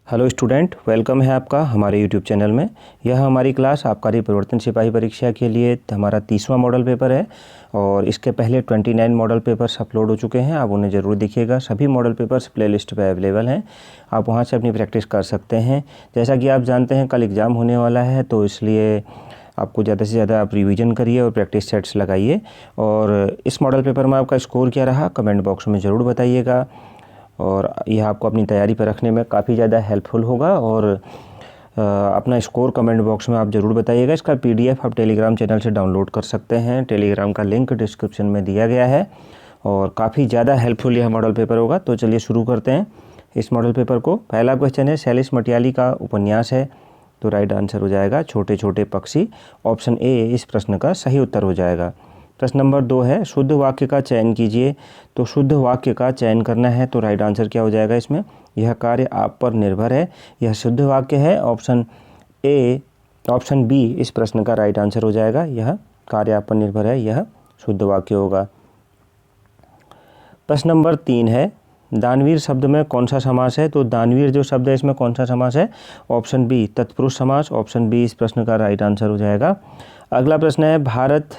Hello student, welcome है आपका हमारे यूट्यूब चैनल में। यह हमारी क्लास आबकारी परिवर्तन सिपाही परीक्षा के लिए हमारा 30वां मॉडल पेपर है और इसके पहले 29 मॉडल पेपर्स अपलोड हो चुके हैं। आप उन्हें ज़रूर देखिएगा। सभी मॉडल पेपर्स प्लेलिस्ट पे अवेलेबल हैं, आप वहां से अपनी प्रैक्टिस कर सकते हैं। जैसा कि आप जानते हैं कल एग्ज़ाम होने वाला है, तो इसलिए आपको ज़्यादा से ज़्यादा आप रिवीजन करिए और प्रैक्टिस सेट्स लगाइए। और इस मॉडल पेपर में आपका स्कोर क्या रहा कमेंट बॉक्स में ज़रूर बताइएगा, और यह आपको अपनी तैयारी पर रखने में काफ़ी ज़्यादा हेल्पफुल होगा। और अपना स्कोर कमेंट बॉक्स में आप ज़रूर बताइएगा। इसका पीडीएफ आप टेलीग्राम चैनल से डाउनलोड कर सकते हैं। टेलीग्राम का लिंक डिस्क्रिप्शन में दिया गया है और काफ़ी ज़्यादा हेल्पफुल यह मॉडल पेपर होगा। तो चलिए शुरू करते हैं इस मॉडल पेपर को। पहला क्वेश्चन है, शैलेश मटियाली का उपन्यास है, तो राइट आंसर हो जाएगा छोटे छोटे पक्षी। ऑप्शन ए इस प्रश्न का सही उत्तर हो जाएगा। प्रश्न नंबर 2 है, शुद्ध वाक्य का चयन कीजिए, तो शुद्ध वाक्य का चयन करना है, तो राइट आंसर क्या हो जाएगा इसमें? यह कार्य आप पर निर्भर है, यह शुद्ध वाक्य है। ऑप्शन बी इस प्रश्न का राइट आंसर हो जाएगा। यह कार्य आप पर निर्भर है, यह शुद्ध वाक्य होगा। प्रश्न नंबर 3 है, दानवीर शब्द में कौन सा समास है, तो दानवीर जो शब्द है इसमें कौन सा समास है? ऑप्शन बी तत्पुरुष समास। ऑप्शन बी इस प्रश्न का राइट आंसर हो जाएगा। अगला प्रश्न है, भारत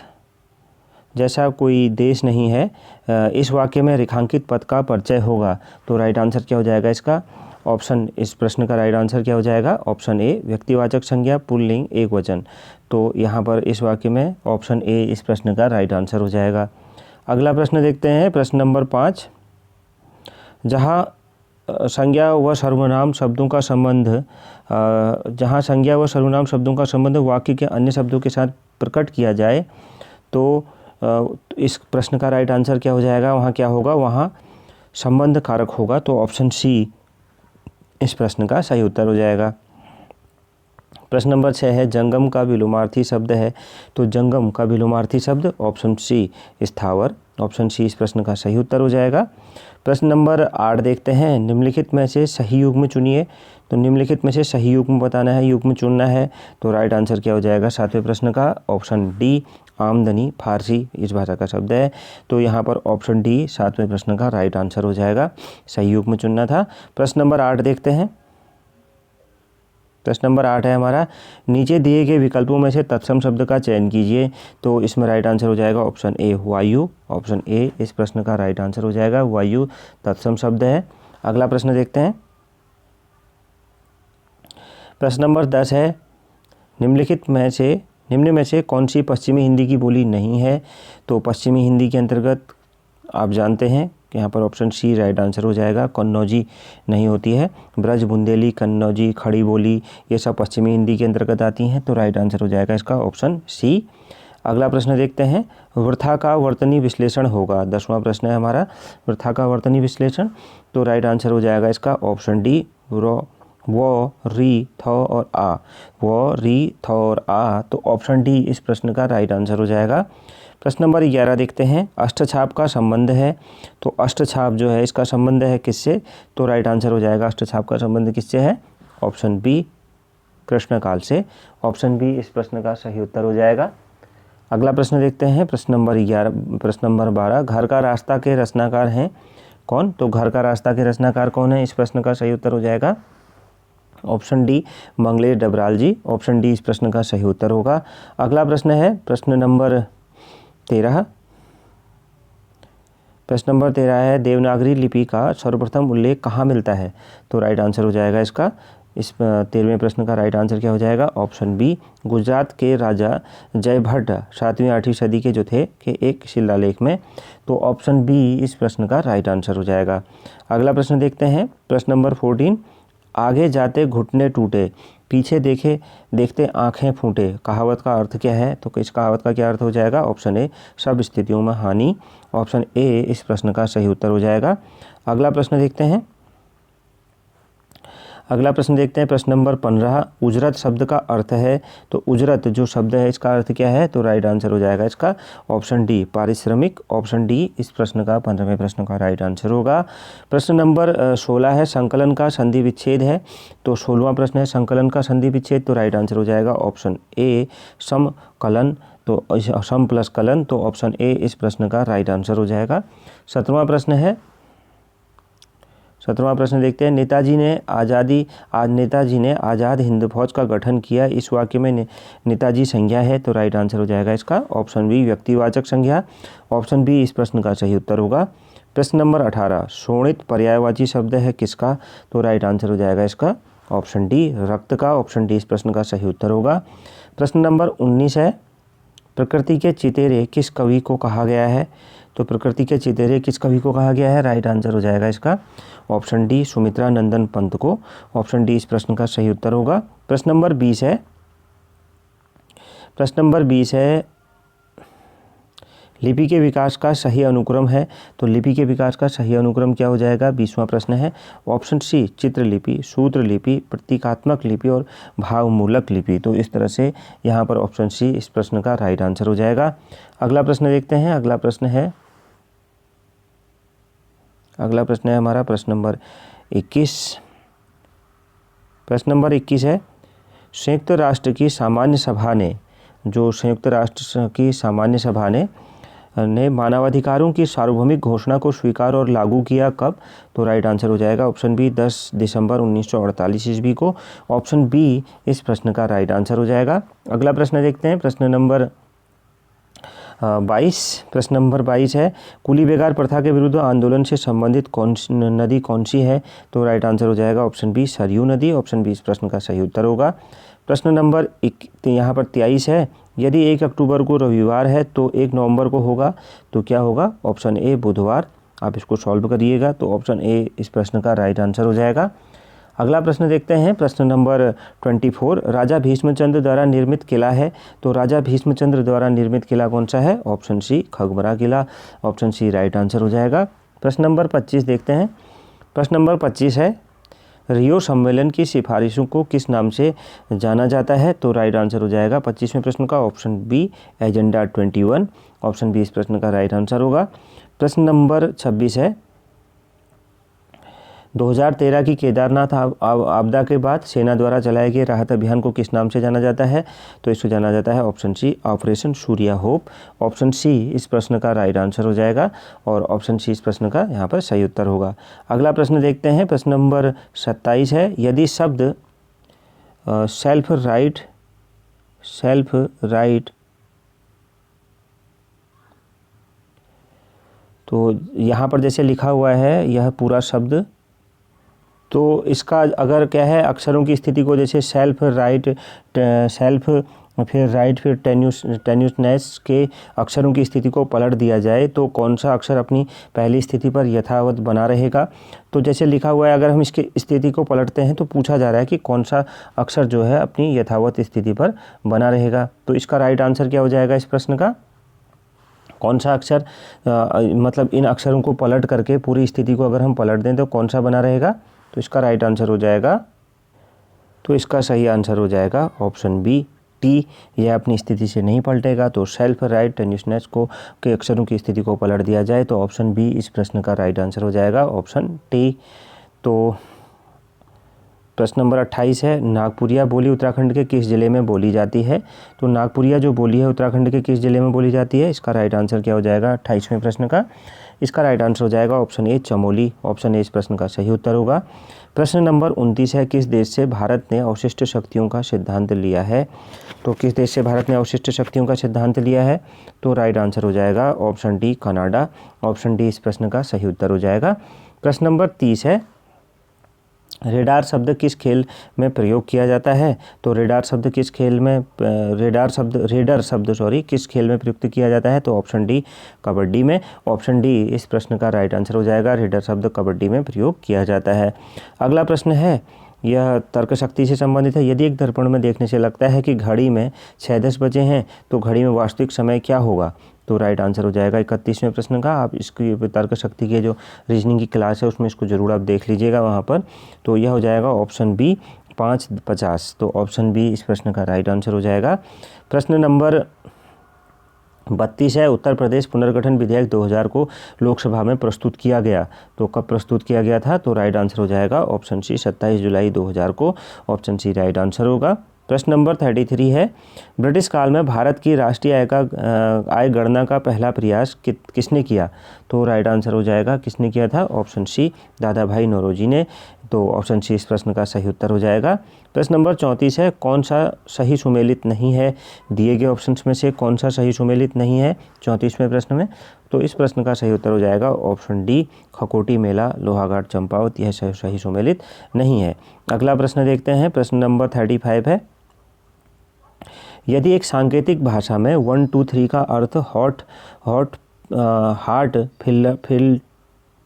जैसा कोई देश नहीं है, इस वाक्य में रेखांकित पद का परिचय होगा, तो राइट आंसर क्या हो जाएगा इसका? इस प्रश्न का राइट आंसर क्या हो जाएगा? ऑप्शन ए व्यक्तिवाचक संज्ञा पुल्लिंग एक वचन। तो यहाँ पर इस वाक्य में ऑप्शन ए इस प्रश्न का राइट आंसर हो जाएगा। अगला प्रश्न देखते हैं, प्रश्न नंबर 5, जहाँ संज्ञा व सर्वनाम शब्दों का संबंध वाक्य के अन्य शब्दों के साथ प्रकट किया जाए, तो इस प्रश्न का राइट आंसर क्या हो जाएगा? वहाँ क्या होगा? वहाँ संबंध कारक होगा, तो ऑप्शन सी इस प्रश्न का सही उत्तर हो जाएगा। प्रश्न नंबर 6 है, जंगम का विलोमार्थी शब्द है, तो जंगम का विलोमार्थी शब्द ऑप्शन सी स्थावर। ऑप्शन सी इस प्रश्न का सही उत्तर हो जाएगा। प्रश्न नंबर 8 देखते हैं, निम्नलिखित में से सही युग्म चुनिए, तो निम्नलिखित में से सही युग्म बताना है, युग्म चुनना है, तो राइट आंसर क्या हो जाएगा 7वें प्रश्न का? ऑप्शन डी आमदनी फारसी इस भाषा का शब्द है, तो यहाँ पर ऑप्शन डी 7वें प्रश्न का राइट आंसर हो जाएगा। सही युग्म चुनना था। प्रश्न नंबर 8 देखते हैं। प्रश्न नंबर 8 है हमारा, नीचे दिए गए विकल्पों में से तत्सम शब्द का चयन कीजिए, तो इसमें राइट आंसर हो जाएगा ऑप्शन ए वायु। ऑप्शन ए इस प्रश्न का राइट आंसर हो जाएगा। वायु तत्सम शब्द है। अगला प्रश्न देखते हैं। प्रश्न नंबर 10 है, निम्न में से कौन सी पश्चिमी हिंदी की बोली नहीं है, तो पश्चिमी हिंदी के अंतर्गत आप जानते हैं कि यहाँ पर ऑप्शन सी राइट आंसर हो जाएगा। कन्नौजी नहीं होती है। ब्रज, बुंदेली, कन्नौजी, खड़ी बोली ये सब पश्चिमी हिंदी के अंतर्गत आती हैं, तो राइट आंसर हो जाएगा इसका ऑप्शन सी। अगला प्रश्न देखते हैं, वृथा का वर्तनी विश्लेषण होगा। 10वां प्रश्न है हमारा, वृथा का वर्तनी विश्लेषण, तो राइट आंसर हो जाएगा इसका ऑप्शन डी वो, री, थ और आ। वो, री, थ और आ, तो ऑप्शन डी इस प्रश्न का राइट आंसर हो जाएगा। प्रश्न नंबर 11 देखते हैं, अष्टछाप का संबंध है, तो अष्टछाप जो है इसका संबंध है किससे, तो राइट आंसर हो जाएगा अष्टछाप का संबंध किससे है? ऑप्शन बी कृष्णकाल से। ऑप्शन बी इस प्रश्न का सही उत्तर हो जाएगा। अगला प्रश्न देखते हैं, प्रश्न नंबर 12, घर का रास्ता के रचनाकार हैं कौन, तो घर का रास्ता के रचनाकार कौन है? इस प्रश्न का सही उत्तर हो जाएगा ऑप्शन डी मंगलेश डबराल जी। ऑप्शन डी इस प्रश्न का सही उत्तर होगा। अगला प्रश्न है प्रश्न नंबर 13। प्रश्न नंबर 13 है, देवनागरी लिपि का सर्वप्रथम उल्लेख कहाँ मिलता है, तो राइट आंसर हो जाएगा इसका। इस 13वें प्रश्न का राइट आंसर क्या हो जाएगा? ऑप्शन बी गुजरात के राजा जयभट्ट 7वीं-8वीं सदी के जो थे के एक शिलालेख में, तो ऑप्शन बी इस प्रश्न का राइट आंसर हो जाएगा। अगला प्रश्न देखते हैं, प्रश्न नंबर 14, आगे जाते घुटने टूटे, पीछे देखते आंखें फूटे, कहावत का अर्थ क्या है, तो इस कहावत का क्या अर्थ हो जाएगा? ऑप्शन ए सब स्थितियों में हानि। ऑप्शन ए इस प्रश्न का सही उत्तर हो जाएगा। अगला प्रश्न देखते हैं, प्रश्न नंबर 15, उजरत शब्द का अर्थ है, तो उजरत जो शब्द है इसका अर्थ क्या है, तो राइट आंसर हो जाएगा इसका ऑप्शन डी पारिश्रमिक। ऑप्शन डी इस प्रश्न का 15वें प्रश्न का राइट आंसर होगा। प्रश्न नंबर 16 है, संकलन का संधि विच्छेद है, तो 16वां प्रश्न है संकलन का संधि विच्छेद, तो राइट आंसर हो जाएगा ऑप्शन ए समकलन, तो सम प्लस कलन, तो ऑप्शन ए इस प्रश्न का राइट आंसर हो जाएगा। 17वां प्रश्न है, 17वां प्रश्न देखते हैं, नेताजी ने आज़ाद हिंद फौज का गठन किया, इस वाक्य में नेताजी संज्ञा है, तो राइट आंसर हो जाएगा इसका ऑप्शन बी व्यक्तिवाचक संज्ञा। ऑप्शन बी इस प्रश्न का सही उत्तर होगा। प्रश्न नंबर 18, शोणित पर्यायवाची शब्द है किसका, तो राइट आंसर हो जाएगा इसका ऑप्शन डी रक्त का। ऑप्शन डी इस प्रश्न का सही उत्तर होगा। प्रश्न नंबर 19 है, प्रकृति के चितेरे किस कवि को कहा गया है, तो प्रकृति के चितेरे किस कवि को कहा गया है, राइट आंसर हो जाएगा इसका ऑप्शन डी सुमित्रा नंदन पंत को। ऑप्शन डी इस प्रश्न का सही उत्तर होगा। प्रश्न नंबर 20 है, लिपि के विकास का सही अनुक्रम है, तो लिपि के विकास का सही अनुक्रम क्या हो जाएगा, 20वां प्रश्न है ऑप्शन सी चित्रलिपि, सूत्रलिपि, प्रतीकात्मक लिपि और भावमूलक लिपि। तो इस तरह से यहाँ पर ऑप्शन सी इस प्रश्न का राइट आंसर हो जाएगा। अगला प्रश्न देखते हैं। अगला प्रश्न है हमारा प्रश्न नंबर 21। प्रश्न नंबर 21 है, संयुक्त राष्ट्र की सामान्य सभा ने मानवाधिकारों की सार्वभौमिक घोषणा को स्वीकार और लागू किया कब, तो राइट आंसर हो जाएगा ऑप्शन बी 10 दिसंबर 1948 ईस्वी को। ऑप्शन बी इस प्रश्न का राइट आंसर हो जाएगा। अगला प्रश्न देखते हैं। प्रश्न नंबर 22 है, कुली बेगार प्रथा के विरुद्ध आंदोलन से संबंधित नदी कौन सी है, तो राइट आंसर हो जाएगा ऑप्शन बी सरयू नदी। ऑप्शन बी इस प्रश्न का सही उत्तर होगा। प्रश्न नंबर यहाँ पर 23 है, यदि 1 अक्टूबर को रविवार है तो 1 नवंबर को होगा, तो क्या होगा, ऑप्शन ए बुधवार। आप इसको सॉल्व करिएगा तो ऑप्शन ए इस प्रश्न का राइट आंसर हो जाएगा। अगला प्रश्न देखते हैं। प्रश्न नंबर 24, राजा भीष्मचंद्र द्वारा निर्मित किला है, तो राजा भीष्मचंद्र द्वारा निर्मित किला कौन सा है, ऑप्शन सी खगबरा किला। ऑप्शन सी राइट आंसर हो जाएगा। प्रश्न नंबर 25 देखते हैं। प्रश्न नंबर 25 है, रियो सम्मेलन की सिफारिशों को किस नाम से जाना जाता है, तो राइट आंसर हो जाएगा 25वें प्रश्न का option B agenda 21। Option B इस प्रश्न का राइट आंसर होगा। प्रश्न नंबर 26 है, 2013 की केदारनाथ आपदा के बाद सेना द्वारा चलाए गए राहत अभियान को किस नाम से जाना जाता है, तो इसको जाना जाता है option C operation Surya hope. Option C इस प्रश्न का राइट आंसर हो जाएगा और ऑप्शन सी इस प्रश्न का यहाँ पर सही उत्तर होगा। अगला प्रश्न देखते हैं। प्रश्न नंबर 27 है, यदि शब्द सेल्फ राइट तो यहाँ पर जैसे लिखा हुआ है यह पूरा शब्द, तो इसका अगर क्या है अक्षरों की स्थिति को जैसे सेल्फ फिर टेन्यूसनेस के अक्षरों की स्थिति को पलट दिया जाए तो कौन सा अक्षर अपनी पहली स्थिति पर यथावत बना रहेगा। तो जैसे लिखा हुआ है अगर हम इसकी स्थिति को पलटते हैं तो पूछा जा रहा है कि कौन सा अक्षर जो है अपनी यथावत स्थिति पर बना रहेगा। तो इसका राइट आंसर क्या हो जाएगा इस प्रश्न का, कौन सा अक्षर मतलब इन अक्षरों को पलट करके पूरी स्थिति को अगर हम पलट दें तो कौन सा बना रहेगा। तो इसका राइट आंसर हो जाएगा, तो इसका सही आंसर हो जाएगा ऑप्शन बी टी। यह अपनी स्थिति से नहीं पलटेगा, तो सेल्फ राइट टेन्यूसनेस को के अक्षरों की स्थिति को पलट दिया जाए तो ऑप्शन बी इस प्रश्न का राइट आंसर हो जाएगा ऑप्शन टी। तो प्रश्न नंबर 28 है, नागपुरिया बोली उत्तराखंड के किस जिले में बोली जाती है, तो नागपुरिया जो बोली है उत्तराखंड के किस जिले में बोली जाती है, इसका राइट आंसर क्या हो जाएगा 28वें प्रश्न का, इसका राइट आंसर हो जाएगा option A Chamoli. Option A इस प्रश्न का सही उत्तर होगा। प्रश्न नंबर 29 है, किस देश से भारत ने अवशिष्ट शक्तियों का सिद्धांत लिया है, तो किस देश से भारत ने अवशिष्ट शक्तियों का सिद्धांत लिया है, तो राइट आंसर हो जाएगा option D Canada. Option D इस प्रश्न का सही उत्तर हो जाएगा। प्रश्न नंबर 30 है, रेडार शब्द किस खेल में प्रयोग किया जाता है, तो रेडर शब्द किस खेल में प्रयुक्त किया जाता है, तो ऑप्शन डी कबड्डी में। ऑप्शन डी इस प्रश्न का राइट आंसर हो जाएगा, रेडर शब्द कबड्डी में प्रयोग किया जाता है। अगला प्रश्न है, यह तर्क शक्ति से संबंधित है। यदि एक दर्पण में देखने से लगता है कि घड़ी में 6:10 बजे हैं तो घड़ी में वास्तविक समय क्या होगा, तो राइट आंसर हो जाएगा 31वें प्रश्न का। आप इसकी तर्क शक्ति के जो रीजनिंग की क्लास है उसमें इसको ज़रूर आप देख लीजिएगा वहाँ पर। तो यह हो जाएगा ऑप्शन बी 5:50। तो ऑप्शन बी इस प्रश्न का राइट आंसर हो जाएगा। प्रश्न नंबर 32 है, उत्तर प्रदेश पुनर्गठन विधेयक 2000 को लोकसभा में प्रस्तुत किया गया, तो कब प्रस्तुत किया गया था, तो राइट आंसर हो जाएगा ऑप्शन सी 27 जुलाई 2000 को। ऑप्शन सी राइट आंसर होगा। प्रश्न नंबर 33 है, ब्रिटिश काल में भारत की राष्ट्रीय आय गणना का पहला प्रयास किसने किया? तो राइट आंसर हो जाएगा किसने किया था? ऑप्शन सी, दादा भाई नौरोजी ने। तो ऑप्शन सी इस प्रश्न का सही उत्तर हो जाएगा। प्रश्न नंबर 34 है, कौन सा सही सुमेलित नहीं है? दिए गए ऑप्शंस में से कौन सा सही सुमेलित नहीं है 34वें प्रश्न में? तो इस प्रश्न का सही उत्तर हो जाएगा ऑप्शन डी, खकोटी मेला, लोहाघाट चंपावत, यह सही सुमेलित नहीं है। अगला प्रश्न देखते हैं, प्रश्न नंबर 35 है, यदि एक सांकेतिक भाषा में 1, 2, 3 का अर्थ हार्ट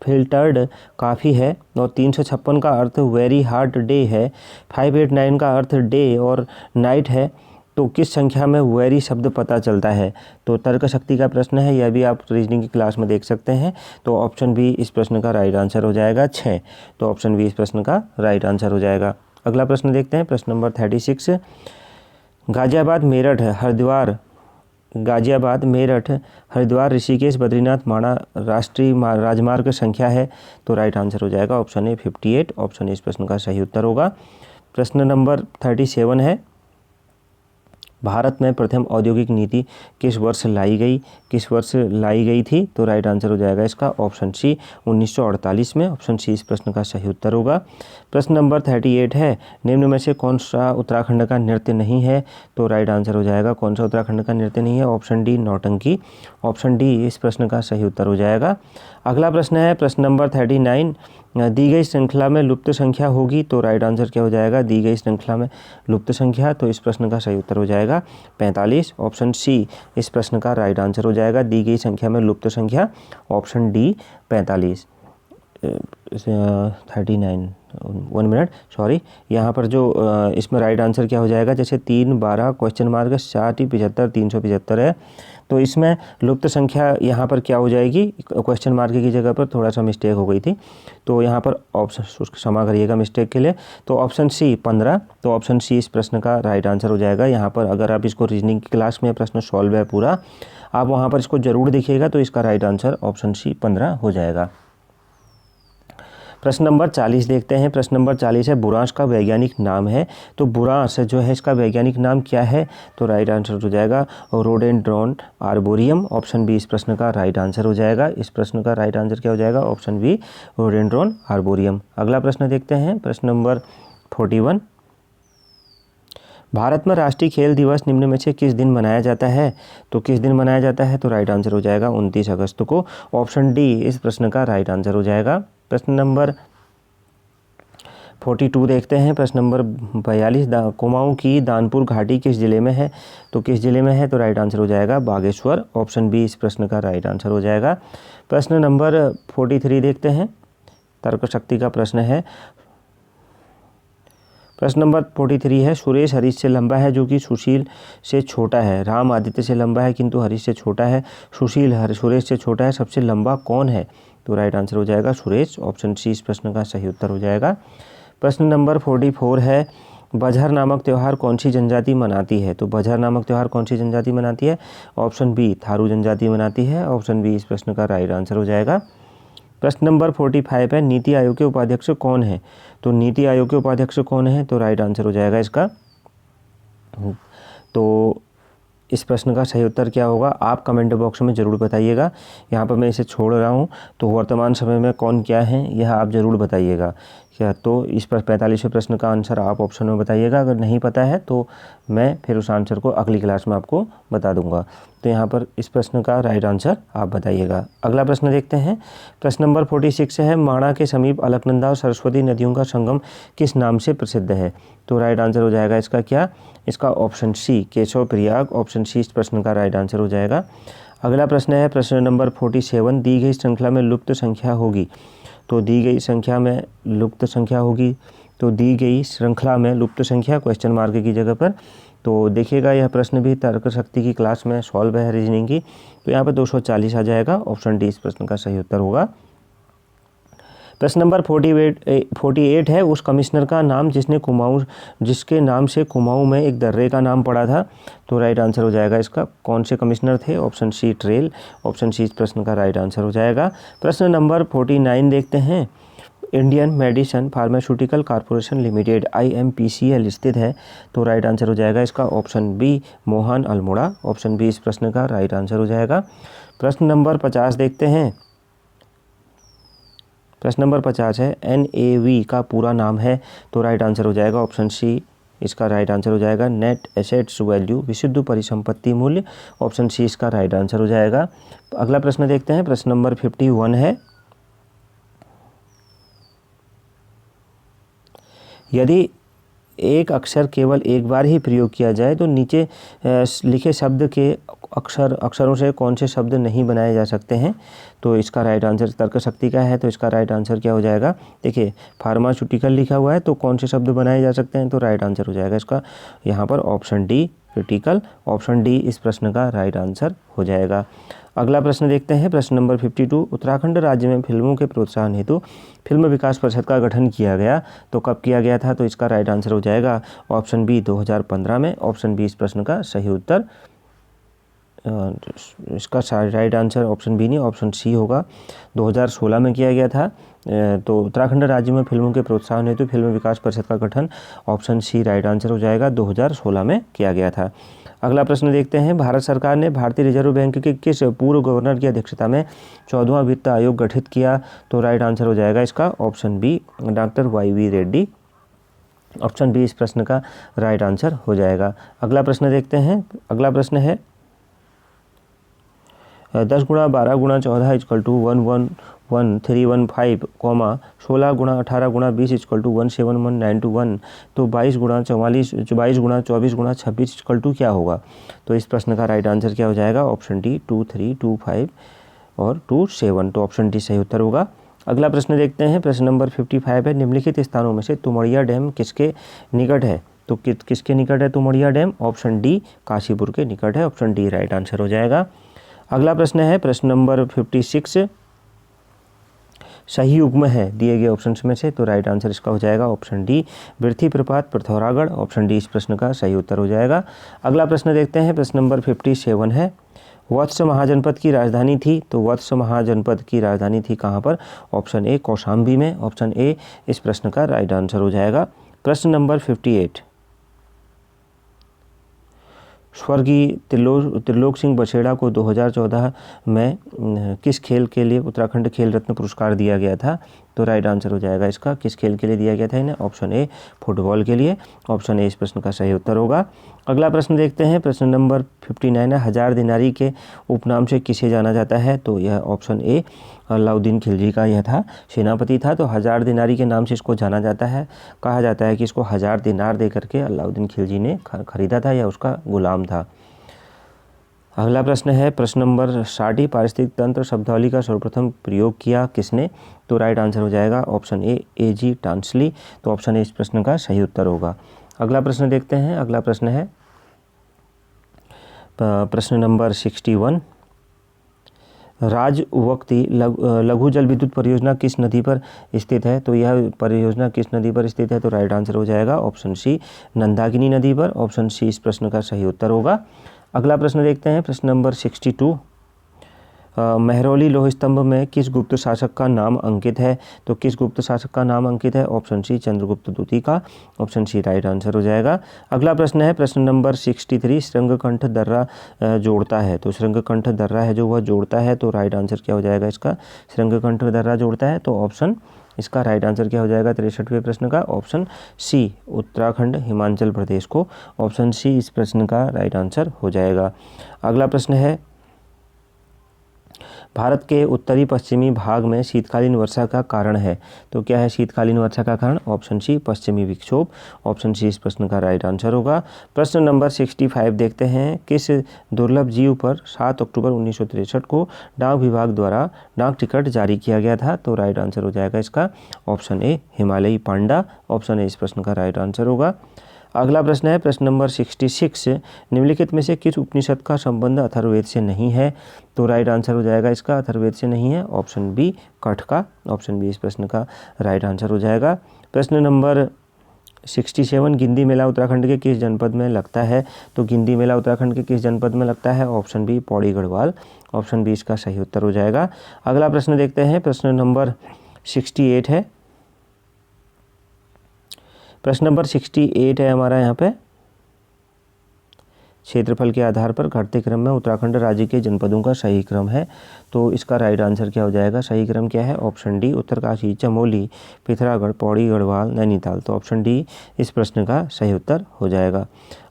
फिल्टर्ड काफ़ी है और 356 का अर्थ वेरी हार्ड डे है, 589 का अर्थ डे और नाइट है, तो किस संख्या में वेरी शब्द पता चलता है? तो तर्क शक्ति का प्रश्न है, यह भी आप रीजनिंग की क्लास में देख सकते हैं। तो ऑप्शन बी इस प्रश्न का राइट आंसर हो जाएगा 6। तो ऑप्शन बी इस प्रश्न का राइट आंसर हो जाएगा। अगला प्रश्न देखते हैं, प्रश्न नंबर 36, गाजियाबाद मेरठ हरिद्वार ऋषिकेश बद्रीनाथ माणा राष्ट्रीय राजमार्ग संख्या है? तो राइट आंसर हो जाएगा ऑप्शन ए 58। ऑप्शन ए इस प्रश्न का सही उत्तर होगा। प्रश्न नंबर 37 है, भारत में प्रथम औद्योगिक नीति किस वर्ष लाई गई थी? तो राइट आंसर हो जाएगा इसका ऑप्शन सी 1948 में। ऑप्शन सी इस प्रश्न का सही उत्तर होगा। प्रश्न नंबर 38 है, निम्न में से कौन सा उत्तराखंड का नृत्य नहीं है? तो राइट आंसर हो जाएगा कौन सा उत्तराखंड का नृत्य नहीं है? ऑप्शन डी, नौटंकी। ऑप्शन डी इस प्रश्न का सही उत्तर हो जाएगा। अगला प्रश्न है, प्रश्न नंबर 39, दी गई श्रृंखला में लुप्त संख्या होगी? तो राइट आंसर क्या हो जाएगा? दी गई श्रृंखला में लुप्त संख्या। तो इस प्रश्न का सही उत्तर हो जाएगा 45। ऑप्शन सी इस प्रश्न का राइट आंसर हो जाएगा, दी गई संख्या में लुप्त संख्या। Option D 45। 39 1 मिनट सॉरी, यहाँ पर जो इसमें राइट आंसर क्या हो जाएगा, जैसे 3, 12 क्वेश्चन मार्क 7, 75, 375 है, तो इसमें लुप्त संख्या यहाँ पर क्या हो जाएगी? क्वेश्चन मार्क की जगह पर थोड़ा सा मिस्टेक हो गई थी, तो यहाँ पर ऑप्शन क्षमा करिएगा मिस्टेक के लिए। तो ऑप्शन सी 15। तो ऑप्शन सी इस प्रश्न का राइट आंसर हो जाएगा। यहाँ पर अगर आप इसको रीजनिंग की क्लास में प्रश्न सॉल्व है पूरा, आप वहाँ पर इसको जरूर देखिएगा, तो इसका राइट आंसर ऑप्शन सी 15 हो जाएगा। प्रश्न नंबर 40 देखते हैं। प्रश्न नंबर 40 है, बुरांश का वैज्ञानिक नाम है? तो बुरांश जो है इसका वैज्ञानिक नाम क्या है? तो राइट आंसर हो जाएगा रोडेंड्रॉन आर्बोरियम। ऑप्शन बी इस प्रश्न का राइट आंसर हो जाएगा। इस प्रश्न का राइट आंसर क्या हो जाएगा? Option B rhododendron arboreum. अगला प्रश्न देखते हैं, प्रश्न नंबर 41, भारत में राष्ट्रीय खेल दिवस निम्न में से किस दिन मनाया जाता है? तो किस दिन मनाया जाता है? तो राइट आंसर हो जाएगा 29 अगस्त को। ऑप्शन डी इस प्रश्न का राइट आंसर हो जाएगा। प्रश्न नंबर 42 देखते हैं। प्रश्न नंबर 42, कुमाऊं की दानपुर घाटी किस जिले में है? तो किस जिले में है? तो राइट आंसर हो जाएगा बागेश्वर। ऑप्शन बी इस प्रश्न का राइट आंसर हो जाएगा। प्रश्न नंबर 43 देखते हैं, तर्क शक्ति का प्रश्न है। प्रश्न नंबर 43 है, सुरेश हरीश से लंबा है जो कि सुशील से छोटा है। राम आदित्य से लंबा है किंतु हरीश से छोटा है। सुशील सुरेश से छोटा है, सबसे लंबा कौन है? तो राइट आंसर हो जाएगा सुरेश। ऑप्शन सी इस प्रश्न का सही उत्तर हो जाएगा। प्रश्न नंबर 44 है, बझर नामक त्यौहार कौन सी जनजाति मनाती है? तो बझर नामक त्यौहार कौन सी जनजाति मनाती है? ऑप्शन बी थारू जनजाति मनाती है। ऑप्शन बी इस प्रश्न का राइट आंसर हो जाएगा। प्रश्न नंबर 45 है, नीति आयोग के उपाध्यक्ष कौन है? तो नीति आयोग के उपाध्यक्ष कौन है? तो राइट आंसर हो जाएगा इसका। तो इस प्रश्न का सही उत्तर क्या होगा? आप कमेंट बॉक्स में ज़रूर बताइएगा। यहाँ पर मैं इसे छोड़ रहा हूँ, तो वर्तमान समय में कौन क्या है यह आप ज़रूर बताइएगा क्या। तो इस पर 45वें प्रश्न का आंसर आप ऑप्शन में बताइएगा। अगर नहीं पता है तो मैं फिर उस आंसर को अगली क्लास में आपको बता दूंगा। तो यहाँ पर इस प्रश्न का राइट आंसर आप बताइएगा। अगला प्रश्न देखते हैं। प्रश्न नंबर 46 है, माणा के समीप अलकनंदा और सरस्वती नदियों का संगम किस नाम से प्रसिद्ध है? तो राइट आंसर हो जाएगा इसका क्या? इसका option C Keshav Prayag. Option C इस प्रश्न का राइट आंसर हो जाएगा। अगला प्रश्न है, प्रश्न नंबर 47, दी गई श्रृंखला में लुप्त संख्या होगी? तो दी गई संख्या में लुप्त संख्या होगी, तो दी गई श्रृंखला में लुप्त संख्या क्वेश्चन मार्क की जगह पर। तो देखिएगा यह प्रश्न भी तर्क शक्ति की क्लास में सॉल्व है रीजनिंग की, तो यहाँ पर 240 आ जाएगा। ऑप्शन डी इस प्रश्न का सही उत्तर होगा। प्रश्न नंबर 48 है, उस कमिश्नर का नाम जिसके नाम से कुमाऊं में एक दर्रे का नाम पड़ा था? तो राइट आंसर हो जाएगा इसका, कौन से कमिश्नर थे? Option C Traill. Option C इस प्रश्न का राइट आंसर हो जाएगा। प्रश्न नंबर 49 देखते हैं। Indian medicine pharmaceutical corporation limited IMPCL स्थित है? तो राइट आंसर हो जाएगा इसका option B Mohan Almora. Option B इस प्रश्न का राइट आंसर हो जाएगा। प्रश्न नंबर 50 देखते हैं। प्रश्न नंबर 50 है NAV का पूरा नाम है? तो राइट आंसर हो जाएगा ऑप्शन सी इसका राइट आंसर हो जाएगा नेट एसेट्स वैल्यू, विशुद्ध परिसंपत्ति मूल्य। ऑप्शन सी इसका राइट आंसर हो जाएगा। अगला प्रश्न देखते हैं। प्रश्न नंबर 51 है, यदि एक अक्षर केवल एक बार ही प्रयोग किया जाए तो नीचे लिखे शब्द के अक्षरों से कौन से शब्द नहीं बनाए जा सकते हैं? तो इसका राइट आंसर तर्क शक्ति का है, तो इसका राइट आंसर क्या हो जाएगा? देखिए फार्मास्यूटिकल लिखा हुआ है तो कौन से शब्द बनाए जा सकते हैं? तो राइट आंसर हो जाएगा इसका यहाँ पर option D critical. Option D इस प्रश्न का राइट आंसर हो जाएगा। अगला प्रश्न देखते हैं। प्रश्न नंबर 52, उत्तराखंड राज्य में फिल्मों के प्रोत्साहन हेतु फिल्म विकास परिषद का गठन किया गया, तो कब किया गया था? तो इसका राइट आंसर हो जाएगा ऑप्शन बी 2015 में। ऑप्शन बी इस प्रश्न का सही उत्तर। इसका राइट आंसर ऑप्शन बी नहीं ऑप्शन सी होगा। 2016 में किया गया था। तो उत्तराखंड राज्य में फिल्मों के प्रोत्साहन हेतु फिल्म विकास परिषद का गठन ऑप्शन सी राइट आंसर हो जाएगा, 2016 में किया गया था। अगला प्रश्न देखते हैं। भारत सरकार ने भारतीय रिजर्व बैंक के किस पूर्व गवर्नर की अध्यक्षता में 14वां वित्त आयोग गठित किया? तो राइट आंसर हो जाएगा इसका option B doctor YV Reddy. Option B इस प्रश्न का राइट आंसर हो जाएगा। अगला प्रश्न देखते हैं। अगला प्रश्न है 10 गुणा 12 गुणा 14 इक्वल टू 1111315, 16 गुणा 18 गुणा 20 इक्वल टू 171921। तो 22 गुणा 24 गुणा 26 इक्वल टू क्या होगा? तो इस प्रश्न का राइट आंसर क्या हो जाएगा? ऑप्शन डी 2325 और 27। तो ऑप्शन डी सही उत्तर होगा। अगला प्रश्न देखते हैं। प्रश्न नंबर 55 है, निम्नलिखित स्थानों में से तुमड़िया डैम किसके निकट है? तो किसके निकट है तुमड़िया डैम? ऑप्शन डी काशीपुर के निकट है। ऑप्शन डी राइट आंसर हो जाएगा। अगला प्रश्न है प्रश्न नंबर 56, सही युग्म है दिए गए ऑप्शंस में से? तो राइट आंसर इसका हो जाएगा ऑप्शन डी बिरथी प्रपात पिथौरागढ़। ऑप्शन डी इस प्रश्न का सही उत्तर हो जाएगा। अगला प्रश्न देखते हैं। प्रश्न नंबर 57 है, वत्स महाजनपद की राजधानी थी? तो वत्स महाजनपद की राजधानी थी कहाँ पर? ऑप्शन ए कौशाम्बी में। ऑप्शन ए इस प्रश्न का राइट आंसर हो जाएगा। प्रश्न नंबर 58, स्वर्गीय त्रिलोक सिंह बछेड़ा को 2014 में किस खेल के लिए उत्तराखंड खेल रत्न पुरस्कार दिया गया था? तो राइट आंसर हो जाएगा इसका किस खेल के लिए दिया गया था इन्हें? ऑप्शन ए फुटबॉल के लिए। ऑप्शन ए इस प्रश्न का सही उत्तर होगा। अगला प्रश्न देखते हैं। प्रश्न नंबर 59 है, 1000 दिनारी के उपनाम से किसे जाना जाता है? तो यह ऑप्शन ए अलाउद्दीन खिलजी का यह था, सेनापति था। तो 1000 दिनारी के नाम से इसको जाना जाता है। कहा जाता है कि इसको 1000 दिनार दे करके अलाउद्दीन खिलजी ने खरीदा था या उसका गुलाम था। अगला प्रश्न है प्रश्न नंबर 60, पारिस्थितिक तंत्र शब्दावली का सर्वप्रथम प्रयोग किया किसने? तो राइट आंसर हो जाएगा ऑप्शन ए A.G. टांसली। तो ऑप्शन ए इस प्रश्न का सही उत्तर होगा। अगला प्रश्न देखते हैं। अगला प्रश्न है प्रश्न नंबर 61, राजवक्ती लघु जल विद्युत परियोजना किस नदी पर स्थित है? तो यह परियोजना किस नदी पर स्थित है? तो राइट आंसर हो जाएगा ऑप्शन सी नंदाकिनी नदी पर। ऑप्शन सी इस प्रश्न का सही उत्तर होगा। अगला प्रश्न देखते हैं। प्रश्न नंबर 62, महरौली लोह स्तंभ में किस गुप्त शासक का नाम अंकित है? तो किस गुप्त शासक का नाम अंकित है? ऑप्शन सी चंद्रगुप्त द्वितीय का। ऑप्शन सी राइट आंसर हो जाएगा। अगला प्रश्न है प्रश्न नंबर 63, श्रृंगकंठ दर्रा जोड़ता है? तो श्रृंगकंठ दर्रा है जो वह जोड़ता है, तो राइट आंसर क्या हो जाएगा इसका? श्रृंगकंठ दर्रा जोड़ता है, तो ऑप्शन इसका राइट आंसर क्या हो जाएगा 63वें प्रश्न का? ऑप्शन सी उत्तराखंड हिमाचल प्रदेश को। ऑप्शन सी इस प्रश्न का राइट आंसर हो जाएगा। अगला प्रश्न है, भारत के उत्तरी पश्चिमी भाग में शीतकालीन वर्षा का कारण है? तो क्या है शीतकालीन वर्षा का कारण? ऑप्शन सी पश्चिमी विक्षोभ। ऑप्शन सी इस प्रश्न का राइट आंसर होगा। प्रश्न नंबर 65 देखते हैं। किस दुर्लभ जीव पर 7 अक्टूबर 1963 को डाक विभाग द्वारा डाक टिकट जारी किया गया था? तो राइट आंसर हो जाएगा इसका ऑप्शन ए हिमालयी पांडा। ऑप्शन ए इस प्रश्न का राइट आंसर होगा। अगला प्रश्न है प्रश्न नंबर 66, निम्नलिखित में से किस उपनिषद का संबंध अथर्ववेद से नहीं है? तो राइट आंसर हो जाएगा इसका अथर्ववेद से नहीं है, ऑप्शन बी कठ का। ऑप्शन बी इस प्रश्न का राइट आंसर हो जाएगा। प्रश्न नंबर 67, गिंदी मेला उत्तराखंड के किस जनपद में लगता है? तो गिंदी मेला उत्तराखंड के किस जनपद में लगता है? Option B Pauri Garhwal. Option B इसका सही उत्तर हो जाएगा। अगला प्रश्न देखते हैं। प्रश्न नंबर 68 है, प्रश्न नंबर 68 है हमारा यहाँ पे, क्षेत्रफल के आधार पर घटते क्रम में उत्तराखंड राज्य के जनपदों का सही क्रम है। तो इसका राइट आंसर क्या हो जाएगा? सही क्रम क्या है? Option D, Uttarkashi, Chamoli, Pithoragarh, Pauri, Garhwal, Nainital. तो ऑप्शन डी इस प्रश्न का सही उत्तर हो जाएगा।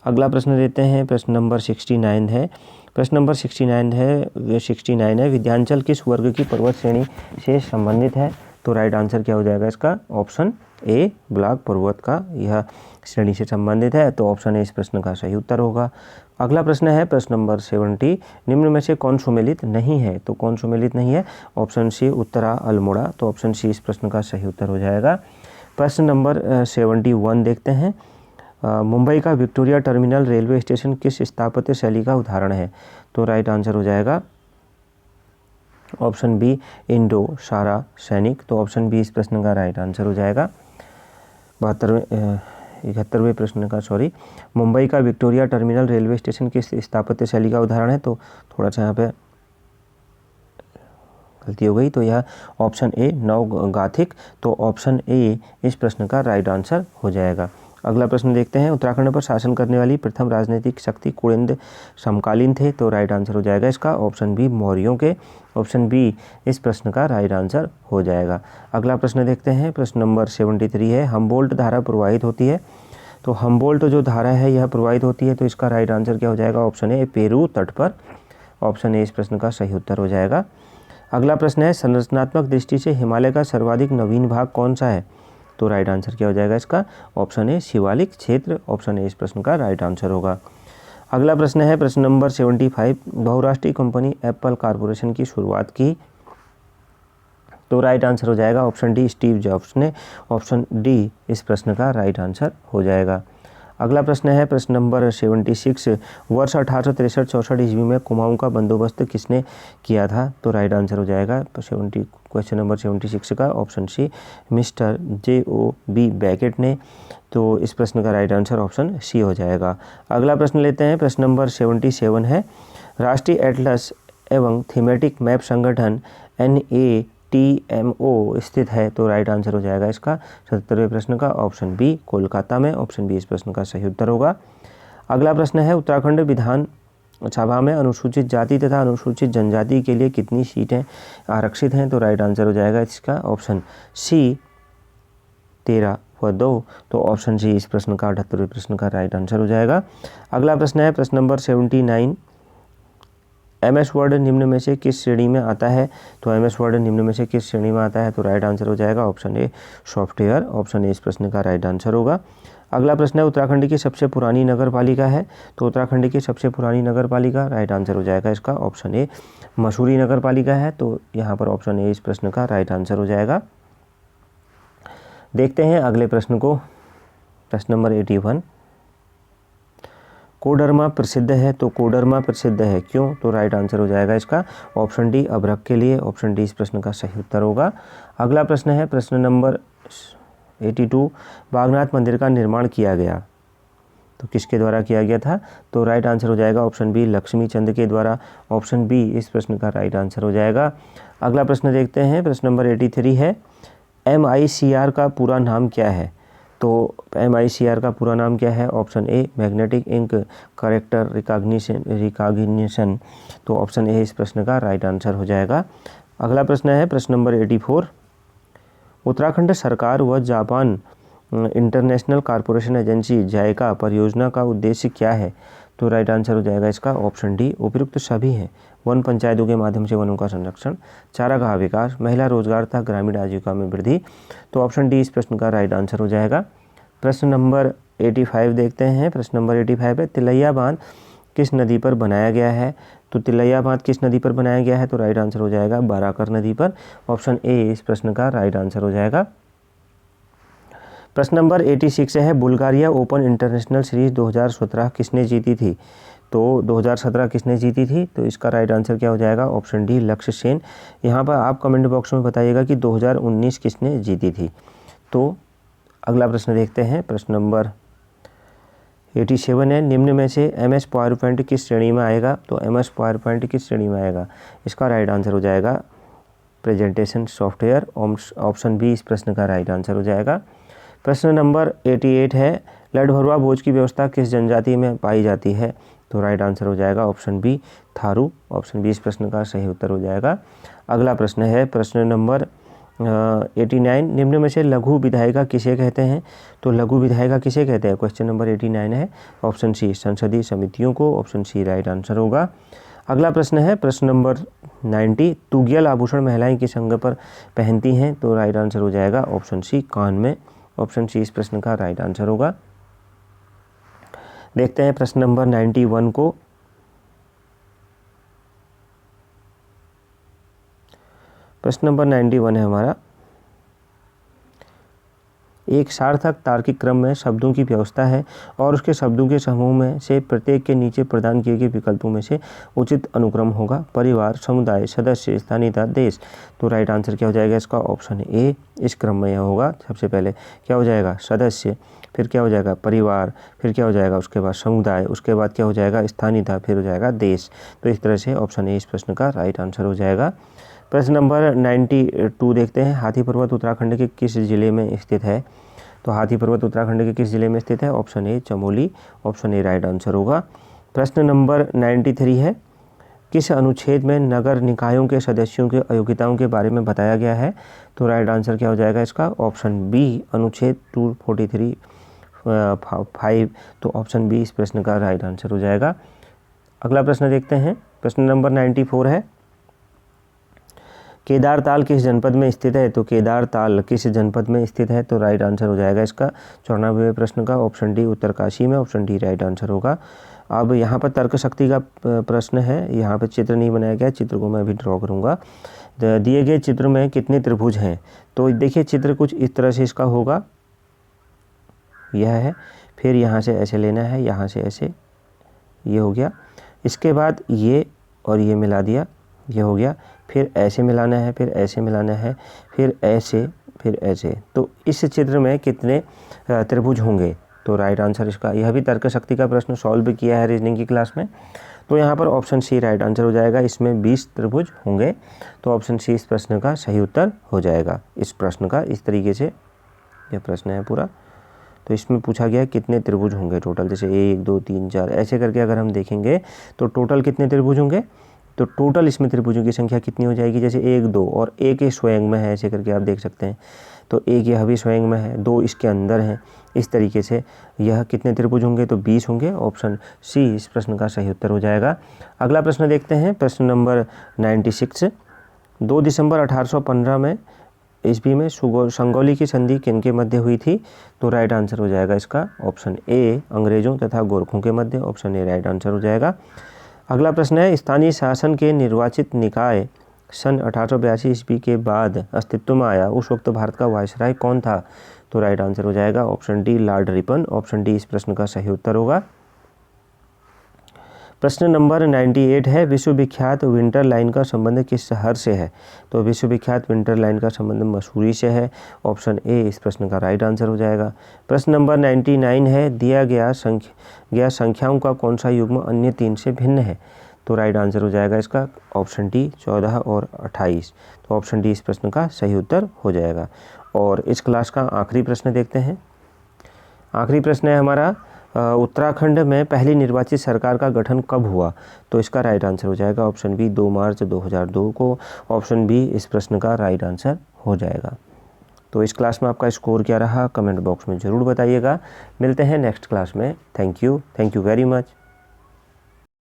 अगला प्रश्न देते हैं, प्रश्न नंबर 69 है। प्रश्न नंबर 69 है, विंध्याचल किस वर्ग की पर्वत श्रेणी से संबंधित है? तो राइट आंसर क्या हो जाएगा इसका? ऑप्शन ए, ब्लॉक पर्वत का यह श्रेणी से संबंधित है। तो ऑप्शन ए इस प्रश्न का सही उत्तर होगा। अगला प्रश्न है प्रश्न नंबर 70, निम्न में से कौन सुमेलित नहीं है? तो कौन सुमेलित नहीं है? Option C, Uttara, Almora. तो ऑप्शन सी इस प्रश्न का सही उत्तर हो जाएगा। प्रश्न नंबर 71 देखते हैं, मुंबई का विक्टोरिया टर्मिनल रेलवे स्टेशन किस स्थापत्य शैली का उदाहरण है? तो राइट आंसर हो जाएगा ऑप्शन बी, इंडो सारा सैनिक। तो ऑप्शन बी इस प्रश्न का राइट आंसर हो जाएगा। 71वें प्रश्न का मुंबई का विक्टोरिया टर्मिनल रेलवे स्टेशन किस स्थापत्य शैली का उदाहरण है? तो थोड़ा सा यहाँ पे गलती हो गई, तो यह ऑप्शन ए, नवगाथिक। तो ऑप्शन ए इस प्रश्न का राइट आंसर हो जाएगा। अगला प्रश्न देखते हैं, उत्तराखंड पर शासन करने वाली प्रथम राजनीतिक शक्ति कुलिंद समकालीन थे? तो राइट आंसर हो जाएगा इसका ऑप्शन बी, मौर्यों के। ऑप्शन बी इस प्रश्न का राइट आंसर हो जाएगा। अगला प्रश्न देखते हैं, प्रश्न नंबर 73 है, हम्बोल्ट धारा प्रवाहित होती है? तो हम्बोल्ट जो धारा है यह प्रवाहित होती है, तो इसका राइट आंसर क्या हो जाएगा? ऑप्शन ए, पेरू तट पर। ऑप्शन ए इस प्रश्न का सही उत्तर हो जाएगा। अगला प्रश्न है, संरचनात्मक दृष्टि से हिमालय का सर्वाधिक नवीन भाग कौन सा है? तो राइट आंसर क्या हो जाएगा इसका? ऑप्शन ए, शिवालिक क्षेत्र। ऑप्शन ए इस प्रश्न का राइट आंसर होगा। अगला प्रश्न है प्रश्न नंबर 75, बहुराष्ट्रीय कंपनी एप्पल कॉरपोरेशन की शुरुआत की? तो राइट आंसर हो जाएगा ऑप्शन डी, स्टीव जॉब्स ने। ऑप्शन डी इस प्रश्न का राइट आंसर हो जाएगा। अगला प्रश्न है प्रश्न नंबर 76, वर्ष 1863-64 ईस्वी में कुमाऊं का बंदोबस्त किसने किया था? तो राइट आंसर हो जाएगा क्वेश्चन नंबर 76 का ऑप्शन सी, मिस्टर J.O.B. बैकेट ने। तो इस प्रश्न का राइट आंसर ऑप्शन सी हो जाएगा। अगला प्रश्न लेते हैं, प्रश्न नंबर 77 है, राष्ट्रीय एटलस एवं थीमेटिक मैप संगठन NATMO स्थित है? तो राइट आंसर हो जाएगा इसका 77वें प्रश्न का ऑप्शन बी, कोलकाता में। ऑप्शन बी इस प्रश्न का सही उत्तर होगा। अगला प्रश्न है, उत्तराखंड विधान सभा में अनुसूचित जाति तथा अनुसूचित जनजाति के लिए कितनी सीटें आरक्षित हैं? तो राइट आंसर हो जाएगा इसका ऑप्शन सी, 13 व 2। तो ऑप्शन सी इस प्रश्न का 78वें प्रश्न का राइट आंसर हो जाएगा। अगला प्रश्न है प्रश्न नंबर 79, MS वर्ड निम्न में से किस श्रेणी में आता है? तो MS वर्ड निम्न में से किस श्रेणी में आता है? तो राइट आंसर हो जाएगा option A, software. Option A इस प्रश्न का राइट आंसर होगा। अगला प्रश्न है, उत्तराखंड की सबसे पुरानी नगर पालिका है? तो उत्तराखंड की सबसे पुरानी नगर पालिका, राइट आंसर हो जाएगा इसका ऑप्शन ए, मसूरी नगर पालिका है। तो यहाँ पर ऑप्शन ए इस प्रश्न का राइट आंसर हो जाएगा। देखते हैं अगले प्रश्न को, प्रश्न नंबर 81, कोडरमा प्रसिद्ध है? तो कोडरमा प्रसिद्ध है क्यों? तो राइट आंसर हो जाएगा इसका ऑप्शन डी, अभ्रक के लिए। ऑप्शन डी इस प्रश्न का सही उत्तर होगा। अगला प्रश्न है प्रश्न नंबर 82, बागनाथ मंदिर का निर्माण किया गया तो किसके द्वारा किया गया था? तो राइट आंसर हो जाएगा ऑप्शन बी, लक्ष्मी चंद के द्वारा। ऑप्शन बी इस प्रश्न का राइट आंसर हो जाएगा। अगला प्रश्न देखते हैं, प्रश्न नंबर 83 है, MICR का पूरा नाम क्या है? तो MICR का पूरा नाम क्या है? Option A, magnetic ink character recognition. तो ऑप्शन ए इस प्रश्न का राइट आंसर हो जाएगा। अगला प्रश्न है प्रश्न नंबर 84, उत्तराखंड सरकार व जापान इंटरनेशनल कॉरपोरेशन एजेंसी जायका परियोजना का उद्देश्य क्या है? तो राइट आंसर हो जाएगा इसका ऑप्शन डी, उपयुक्त सभी हैं, वन पंचायतों के माध्यम से वनों का संरक्षण, चारागाह विकास, महिला रोजगार तथा ग्रामीण आजीविका में वृद्धि। तो ऑप्शन डी इस प्रश्न का राइट आंसर हो जाएगा। प्रश्न नंबर 85 देखते हैं। प्रश्न नंबर 85 है, तिलैया बांध किस नदी पर बनाया गया है? तो तिलैया बांध किस नदी पर बनाया गया है? तो राइट आंसर हो जाएगा बाराकर नदी पर। ऑप्शन ए इस प्रश्न का राइट आंसर हो जाएगा। प्रश्न नंबर 86 है, बुल्गारिया ओपन इंटरनेशनल सीरीज 2017 किसने जीती थी? तो 2017 किसने जीती थी? तो इसका राइट आंसर क्या हो जाएगा? ऑप्शन डी, लक्ष्य सेन। यहाँ पर आप कमेंट बॉक्स में बताइएगा कि 2019 किसने जीती थी। तो अगला प्रश्न देखते हैं, प्रश्न नंबर 87 है, निम्न में से MS पावर पॉइंट किस श्रेणी में आएगा? तो MS पावर पॉइंट किस श्रेणी में आएगा? इसका राइट आंसर हो जाएगा प्रेजेंटेशन सॉफ्टवेयर। ऑप्शन बी इस प्रश्न का राइट आंसर हो जाएगा। प्रश्न नंबर 88 है, लड़भरुआ भोज की व्यवस्था किस जनजाति में पाई जाती है? तो राइट आंसर हो जाएगा option B Tharu. Option B इस प्रश्न का सही उत्तर हो जाएगा। अगला प्रश्न है प्रश्न नंबर 89, निम्न में से लघु विधायिका किसे कहते हैं? तो लघु विधायिका किसे कहते हैं? क्वेश्चन नंबर 89 है। ऑप्शन सी संसदीय समितियों को। ऑप्शन सी राइट आंसर होगा। अगला प्रश्न है प्रश्न नंबर 90, तुगियल आभूषण महिलाएं किस अंग पर पहनती हैं? तो राइट आंसर हो जाएगा ऑप्शन सी कान में। ऑप्शन सी इस प्रश्न का राइट आंसर होगा। देखते हैं प्रश्न नंबर 91 को। प्रश्न नंबर 91 है हमारा, एक सार्थक तार्किक क्रम में शब्दों की व्यवस्था है और उसके शब्दों के समूह में से प्रत्येक के नीचे प्रदान किए गए विकल्पों में से उचित अनुक्रम होगा। परिवार, समुदाय, सदस्य, स्थानीयता, देश। तो राइट आंसर क्या हो जाएगा इसका? ऑप्शन ए इस क्रम में यह होगा। सबसे पहले क्या हो जाएगा? सदस्य, फिर क्या हो जाएगा? परिवार, फिर क्या हो जाएगा? उसके बाद समुदाय, उसके बाद क्या हो जाएगा? स्थानीयता, फिर हो जाएगा देश। तो इस तरह से ऑप्शन ए इस प्रश्न का राइट आंसर हो जाएगा। प्रश्न नंबर 92 देखते हैं, हाथी पर्वत उत्तराखंड के किस जिले में स्थित है? तो हाथी पर्वत उत्तराखंड के किस जिले में स्थित है? Option A Chamoli. Option A right answer होगा। प्रश्न नंबर 93 है, किस अनुच्छेद में नगर निकायों के सदस्यों के अयोग्यताओं के बारे में बताया गया है? तो राइट आंसर क्या हो जाएगा इसका? ऑप्शन बी अनुच्छेद 243(5). तो ऑप्शन बी इस प्रश्न का राइट आंसर हो जाएगा। अगला प्रश्न देखते हैं, प्रश्न नंबर 94 है, केदारताल किस जनपद में स्थित है? तो केदारताल किस जनपद में स्थित है? तो राइट आंसर हो जाएगा इसका 94वें प्रश्न का ऑप्शन डी उत्तरकाशी में। ऑप्शन डी राइट आंसर होगा। अब यहाँ पर तर्क शक्ति का प्रश्न है। यहाँ पर चित्र नहीं बनाया गया, चित्र को मैं अभी ड्रॉ करूँगा। दिए गए चित्र में कितने त्रिभुज हैं? तो देखिए चित्र कुछ इस तरह से इसका होगा, यह है, फिर यहाँ से ऐसे लेना है, यहाँ से ऐसे, ये हो गया। इसके बाद ये और ये मिला दिया, ये हो गया। फिर ऐसे मिलाना है, फिर ऐसे मिलाना है, फिर ऐसे, फिर ऐसे। तो इस चित्र में कितने त्रिभुज होंगे? तो राइट आंसर इसका, यह भी तर्क शक्ति का प्रश्न सॉल्व किया है रीजनिंग की क्लास में। तो यहाँ पर ऑप्शन सी राइट आंसर हो जाएगा। इसमें 20 त्रिभुज होंगे। तो ऑप्शन सी इस प्रश्न का सही उत्तर हो जाएगा। इस प्रश्न का इस तरीके से यह प्रश्न है पूरा। तो इसमें पूछा गया कितने त्रिभुज होंगे टोटल, जैसे 1 2 3 4 ऐसे करके अगर हम देखेंगे तो टोटल कितने त्रिभुज होंगे? तो टोटल इसमें त्रिभुजों की संख्या कितनी हो जाएगी? जैसे 1 2 और एक ही स्वयं में है, ऐसे करके आप देख सकते हैं। तो एक यह भी स्वयं में है, 2 इसके अंदर हैं। इस तरीके से यह कितने त्रिभुज होंगे? तो 20 होंगे। ऑप्शन सी इस प्रश्न का सही उत्तर हो जाएगा। अगला प्रश्न देखते हैं, प्रश्न नंबर 96, 2 दिसंबर 1815 में ईस्वी में संगौली की संधि किनके मध्य हुई थी? तो राइट आंसर हो जाएगा इसका ऑप्शन ए अंग्रेजों तथा गोरखों के मध्य। ऑप्शन ए राइट आंसर हो जाएगा। अगला प्रश्न है, स्थानीय शासन के निर्वाचित निकाय सन 1882 ईस्वी के बाद अस्तित्व में आया, उस वक्त भारत का वायसराय कौन था? तो राइट आंसर हो जाएगा option D Lord Ripon. Option D इस प्रश्न का सही उत्तर होगा। प्रश्न नंबर 98 है, विश्वविख्यात विंटर लाइन का संबंध किस शहर से है? तो विश्वविख्यात विंटर लाइन का संबंध मसूरी से है। ऑप्शन ए इस प्रश्न का राइट आंसर हो जाएगा। प्रश्न नंबर 99 है, दिया गया संख्याओं का कौन सा युग्म अन्य 3 से भिन्न है? तो राइट आंसर हो जाएगा इसका ऑप्शन डी 14 और 28। तो ऑप्शन डी इस प्रश्न का सही उत्तर हो जाएगा। और इस क्लास का आखिरी प्रश्न देखते हैं। आखिरी प्रश्न है हमारा, उत्तराखंड में पहली निर्वाचित सरकार का गठन कब हुआ? तो इसका राइट आंसर हो जाएगा ऑप्शन बी 2 मार्च 2002 को। ऑप्शन बी इस प्रश्न का राइट आंसर हो जाएगा। तो इस क्लास में आपका स्कोर क्या रहा कमेंट बॉक्स में ज़रूर बताइएगा। मिलते हैं नेक्स्ट क्लास में। Thank you very much.